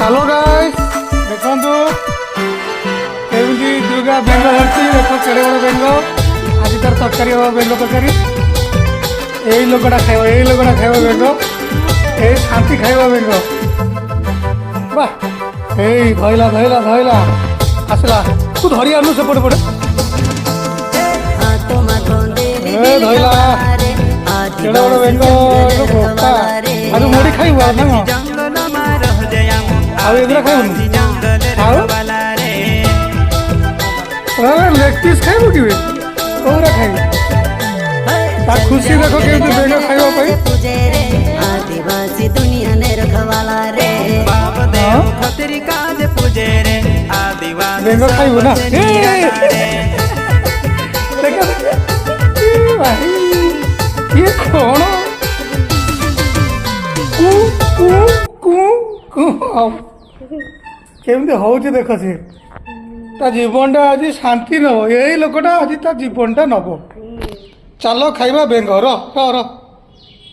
hello guys देखो केमती दुर्गा बेंग धरती देख केड़े बड़ बेंग आज तार तरकारी हम बेंग तरकारी यही लोकटा खाइब यही लोकटा खाइब बेंग यही शांति खाइब बेंग वाह यही धइला धइला धइला आसला तू धरी आनु सेपटे पटे धइला केड़े बड़ बेंग भोक्ता आज मुड़ी खाइब ना एगुरा खाइब लेग पीस खाइब कि कौरा खाइब खुशी देखो के बेंग खाइब आदिवासी दुनिया ने रखवाला रे बेंग खाइब ना भाई ये कौन केमती हूँ देख सी ता जीवनटा आज शांति नब यही लोकटा आज ता जीवनटा नब चलो खाइबा बेंग र